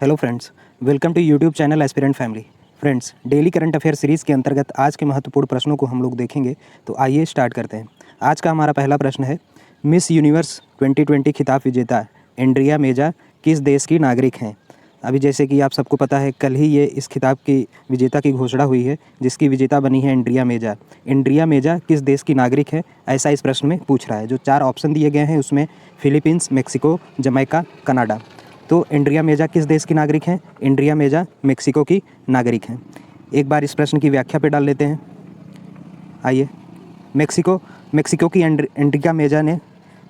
Hello friends, welcome to YouTube channel aspirant family. Friends, daily current affair series के अंतर्गत आज के महत्वपूर्ण प्रश्नों को हम लोग देखेंगे। तो आइए स्टार्ट करते हैं। आज का हमारा पहला प्रश्न है, मिस यूनिवर्स 2020 खिताब विजेता एंड्रिया मेजा किस देश की नागरिक हैं? अभी जैसे कि आप सबको पता है, कल ही ये इस खिताब की विजेता की घोषणा हुई है, जिसकी विजेता बनी है एंड्रिया मेजा। एंड्रिया मेजा किस देश की नागरिक है, ऐसा इस प्रश्न में पूछ रहा है। जो 4 ऑप्शन दिए गए हैं उसमें फिलीपींस, मेक्सिको, जमैका, कनाडा। तो एंड्रिया मेजा किस देश की नागरिक हैं? एंड्रिया मेजा मेक्सिको की नागरिक हैं। एक बार इस प्रश्न की व्याख्या पे डाल लेते हैं। आइए, मेक्सिको की एंड्रिया मेजा ने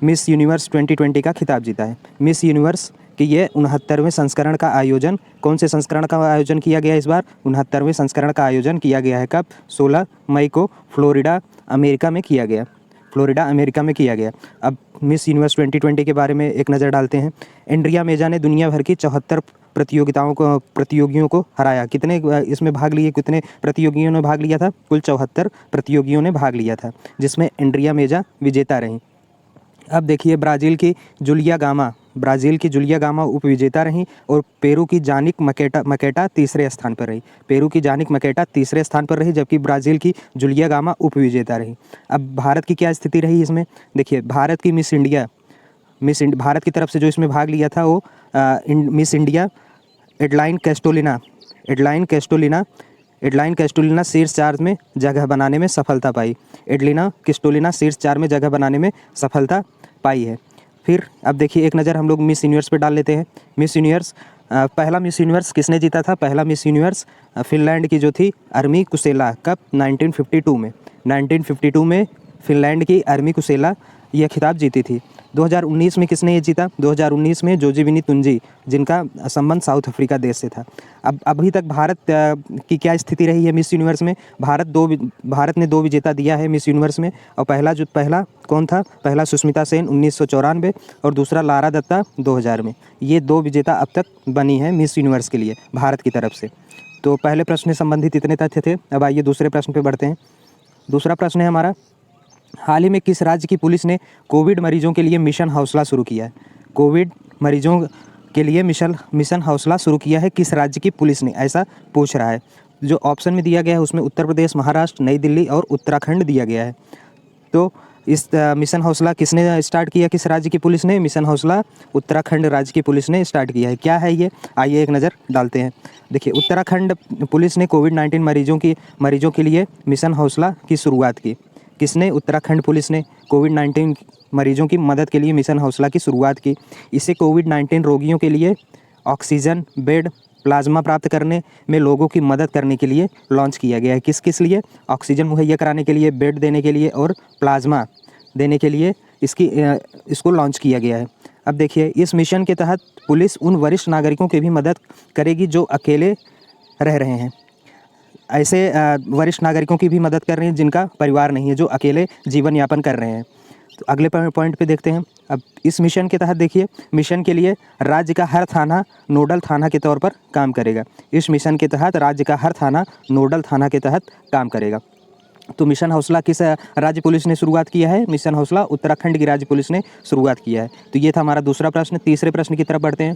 मिस यूनिवर्स 2020 का खिताब जीता है। मिस यूनिवर्स कि ये 69वें संस्करण का आयोजन, कौन से संस्करण का आयोजन किया गया इस बार? 69वें संस्करण का आयोजन किया गया है। कब? 16 मई को फ्लोरिडा, अमेरिका में किया गया। फ्लोरिडा, अमेरिका में किया गया। अब मिस यूनिवर्स 2020 के बारे में एक नज़र डालते हैं। एंड्रिया मेजा ने दुनिया भर की 74 प्रतियोगियों को हराया। कितने इसमें भाग लिए, कितने प्रतियोगियों ने भाग लिया था? कुल 74 प्रतियोगियों ने भाग लिया था, जिसमें एंड्रिया मेजा विजेता रहीं। अब देखिए, ब्राज़ील की जूलिया गामा उप विजेता रहीं और पेरू की जानिक मकेटा तीसरे स्थान पर रही। जबकि ब्राज़ील की जूलिया गामा उप विजेता रही। अब भारत की क्या स्थिति रही इसमें? देखिए, भारत की भारत की तरफ से जो इसमें भाग लिया था वो मिस इंडिया एडलाइन कैस्टोलिना शीर्ष 4 में जगह बनाने में सफलता पाई। एडलिना कैस्टोलिना शीर्ष 4 में जगह बनाने में सफलता पाई है। फिर अब देखिए, एक नज़र हम लोग मिस यूनिवर्स पे डाल लेते हैं। पहला मिस यूनिवर्स किसने जीता था? पहला मिस यूनिवर्स फिनलैंड की जो थी अर्मी कुसेला। कब? 1952 में फिनलैंड की अर्मी कुसेला यह खिताब जीती थी। 2019 में किसने ये जीता? 2019 में जोजीविनी तुंजी, जिनका संबंध साउथ अफ्रीका देश से था। अब अभी तक भारत की क्या स्थिति रही है मिस यूनिवर्स में? भारत ने 2 विजेता दिया है मिस यूनिवर्स में। और पहला कौन था? पहला सुष्मिता सेन 1994 और दूसरा लारा दत्ता 2000 में। ये 2 विजेता अब तक बनी हैं मिस यूनिवर्स के लिए भारत की तरफ से। तो पहले प्रश्न से संबंधित इतने तथ्य थे। अब आइए दूसरे प्रश्न पर बढ़ते हैं। दूसरा प्रश्न है हमारा, हाल ही में किस राज्य की पुलिस ने कोविड मरीजों के लिए मिशन हौसला शुरू किया है? कोविड मरीजों के लिए मिशन हौसला शुरू किया है किस राज्य की पुलिस ने, ऐसा पूछ रहा है। जो ऑप्शन में दिया गया है उसमें उत्तर प्रदेश, महाराष्ट्र, नई दिल्ली और उत्तराखंड दिया गया है। तो इस मिशन हौसला किसने स्टार्ट किया? किस राज्य की पुलिस ने? मिशन हौसला उत्तराखंड राज्य की पुलिस ने स्टार्ट किया है। क्या है ये? आइए एक नज़र डालते हैं। देखिए, उत्तराखंड पुलिस ने कोविड-19 मरीजों के लिए मिशन हौसला की शुरुआत की। किसने? उत्तराखंड पुलिस ने कोविड-19 मरीजों की मदद के लिए मिशन हौसला की शुरुआत की। इसे कोविड-19 रोगियों के लिए ऑक्सीजन, बेड, प्लाज्मा प्राप्त करने में लोगों की मदद करने के लिए लॉन्च किया गया है। किस लिए? ऑक्सीजन मुहैया कराने के लिए, बेड देने के लिए और प्लाज्मा देने के लिए इसको लॉन्च किया गया है। अब देखिए, इस मिशन के तहत पुलिस उन वरिष्ठ नागरिकों की भी मदद करेगी जो अकेले रह रहे हैं। ऐसे वरिष्ठ नागरिकों की भी मदद कर रहे हैं जिनका परिवार नहीं है, जो अकेले जीवन यापन कर रहे हैं। तो अगले पॉइंट पे देखते हैं। अब इस मिशन के तहत देखिए, मिशन के लिए राज्य का हर थाना नोडल थाना के तौर पर काम करेगा। इस मिशन के तहत राज्य का हर थाना नोडल थाना के तहत काम करेगा। तो मिशन हौसला किस राज्य पुलिस ने शुरुआत किया है? मिशन हौसला उत्तराखंड की राज्य पुलिस ने शुरुआत किया है। तो ये था हमारा दूसरा प्रश्न। तीसरे प्रश्न की तरफ बढ़ते हैं।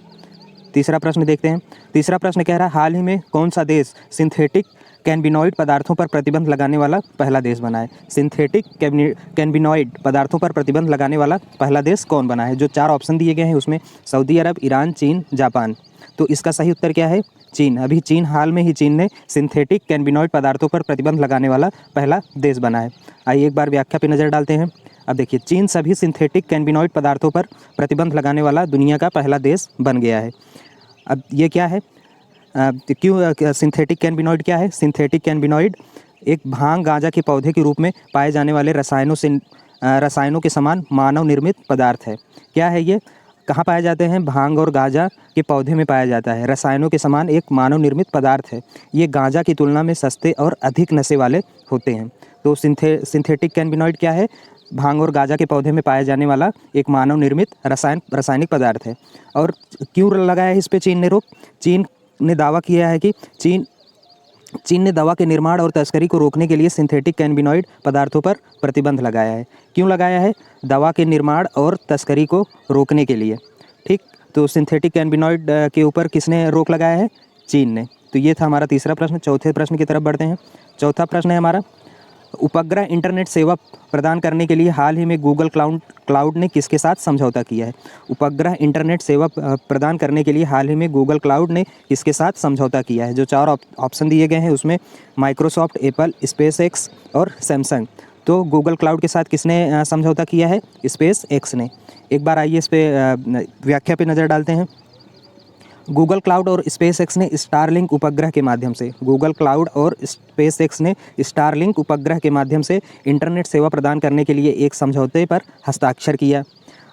तीसरा प्रश्न देखते हैं। तीसरा प्रश्न कह रहा है, हाल ही में कौन सा देश सिंथेटिक कैनबिनॉइड पदार्थों पर प्रतिबंध लगाने वाला पहला देश बना है? सिंथेटिक कैनबिनॉइड पदार्थों पर प्रतिबंध लगाने वाला पहला देश कौन बना है? जो 4 ऑप्शन दिए गए हैं उसमें सऊदी अरब, ईरान, चीन, जापान। तो इसका सही उत्तर क्या है? चीन। अभी हाल में ही चीन ने सिंथेटिक कैनबिनॉइड पदार्थों पर प्रतिबंध लगाने वाला पहला देश बना है। आइए एक बार व्याख्या पर नज़र डालते हैं। अब देखिए, चीन सभी सिंथेटिक कैनबिनॉइड पदार्थों पर प्रतिबंध लगाने वाला दुनिया का पहला देश बन गया है। अब ये क्या है? क्यों सिंथेटिक कैनबिनॉइड क्या है? सिंथेटिक कैनबिनॉइड एक भांग गांजा के पौधे के रूप में पाए जाने वाले रसायनों के समान मानव निर्मित पदार्थ है। क्या है ये? कहाँ पाए जाते हैं? भांग और गांजा के पौधे में पाया जाता है। रसायनों के समान एक मानव निर्मित पदार्थ है। ये गांजा की तुलना में सस्ते और अधिक नशे वाले होते हैं। तो सिंथेटिक कैनबिनॉइड क्या है? भांग और गांजा के पौधे में पाया जाने वाला एक मानव निर्मित रासायनिक पदार्थ है। और क्यों लगाया है इस पे चीन ने रोक? चीन ने दावा किया है कि चीन ने दवा के निर्माण और तस्करी को रोकने के लिए सिंथेटिक कैनबिनॉइड पदार्थों पर प्रतिबंध लगाया है। क्यों लगाया है? दवा के निर्माण और तस्करी को रोकने के लिए। ठीक, तो सिंथेटिक कैनबिनॉइड के ऊपर किसने रोक लगाया है? चीन ने। तो ये था हमारा तीसरा प्रश्न। चौथे प्रश्न की तरफ बढ़ते हैं। चौथा प्रश्न है हमारा, उपग्रह इंटरनेट सेवा प्रदान करने के लिए हाल ही में गूगल क्लाउड ने किसके साथ समझौता किया है? उपग्रह इंटरनेट सेवा प्रदान करने के लिए हाल ही में गूगल क्लाउड ने किसके साथ समझौता किया है? जो 4 ऑप्शन दिए गए हैं उसमें माइक्रोसॉफ्ट, एप्पल, स्पेसएक्स और सैमसंग। तो गूगल क्लाउड के साथ किसने समझौता किया है? स्पेसएक्स ने। एक बार आइए इस पे व्याख्या पे नज़र डालते हैं। गूगल क्लाउड और स्पेसएक्स ने स्टारलिंक उपग्रह के माध्यम से स्टारलिंक उपग्रह के माध्यम से इंटरनेट सेवा प्रदान करने के लिए एक समझौते पर हस्ताक्षर किया।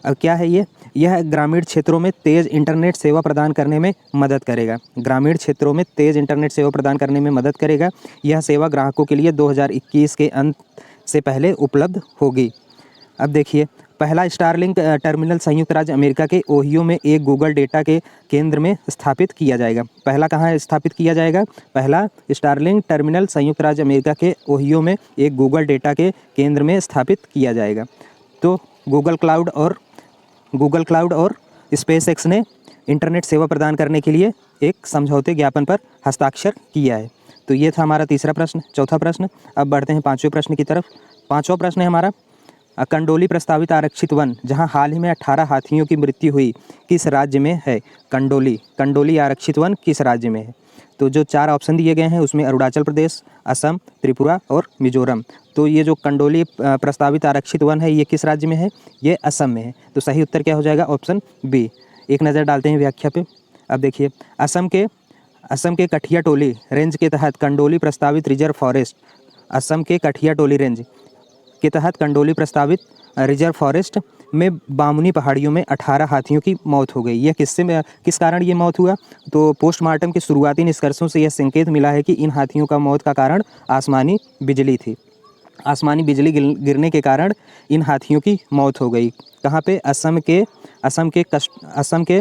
अब क्या है ये? यह ग्रामीण क्षेत्रों में तेज़ इंटरनेट सेवा प्रदान करने में मदद करेगा। ग्रामीण क्षेत्रों में तेज़ इंटरनेट सेवा प्रदान करने में मदद करेगा। यह सेवा ग्राहकों के लिए 2021 के अंत से पहले उपलब्ध होगी। अब देखिए, पहला स्टारलिंक टर्मिनल संयुक्त राज्य अमेरिका के ओहियो में एक गूगल डेटा के केंद्र में स्थापित किया जाएगा। पहला कहाँ स्थापित किया जाएगा? पहला स्टारलिंक टर्मिनल संयुक्त राज्य अमेरिका के ओहियो में एक गूगल डेटा के केंद्र में स्थापित किया जाएगा। तो गूगल क्लाउड और स्पेसएक्स ने इंटरनेट सेवा प्रदान करने के लिए एक समझौते ज्ञापन पर हस्ताक्षर किया है। तो ये था हमारा तीसरा प्रश्न, चौथा प्रश्न। अब बढ़ते हैं पाँचवें प्रश्न की तरफ। पाँचवा प्रश्न है हमारा, कंडोली प्रस्तावित आरक्षित वन जहां हाल ही में 18 हाथियों की मृत्यु हुई, किस राज्य में है? कंडोली आरक्षित वन किस राज्य में है? तो जो 4 ऑप्शन दिए गए हैं उसमें अरुणाचल प्रदेश, असम, त्रिपुरा और मिजोरम। तो ये जो कंडोली प्रस्तावित आरक्षित वन है ये किस राज्य में है? ये असम में है। तो सही उत्तर क्या हो जाएगा? Option B. एक नज़र डालते हैं व्याख्या पे। अब देखिए, असम के कठियाटोली रेंज के तहत कंडोली प्रस्तावित रिजर्व फॉरेस्ट, असम के कठियाटोली रेंज के तहत कंडोली प्रस्तावित रिजर्व फॉरेस्ट में बामुनी पहाड़ियों में 18 हाथियों की मौत हो गई। यह किस कारण ये मौत हुआ? तो पोस्टमार्टम के शुरुआती निष्कर्षों से यह संकेत मिला है कि इन हाथियों का मौत का कारण आसमानी बिजली थी। आसमानी बिजली गिरने के कारण इन हाथियों की मौत हो गई। कहाँ पे? असम के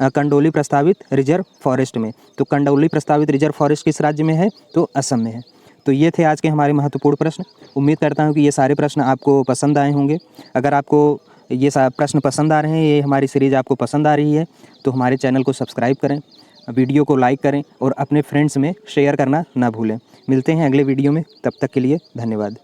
कंडोली प्रस्तावित रिजर्व फॉरेस्ट में। तो कंडोली प्रस्तावित रिजर्व फॉरेस्ट किस राज्य में है? तो असम में है। तो ये थे आज के हमारे महत्वपूर्ण प्रश्न। उम्मीद करता हूँ कि ये सारे प्रश्न आपको पसंद आए होंगे। अगर आपको ये प्रश्न पसंद आ रहे हैं, ये हमारी सीरीज़ आपको पसंद आ रही है, तो हमारे चैनल को सब्सक्राइब करें, वीडियो को लाइक करें और अपने फ्रेंड्स में शेयर करना ना भूलें। मिलते हैं अगले वीडियो में, तब तक के लिए धन्यवाद।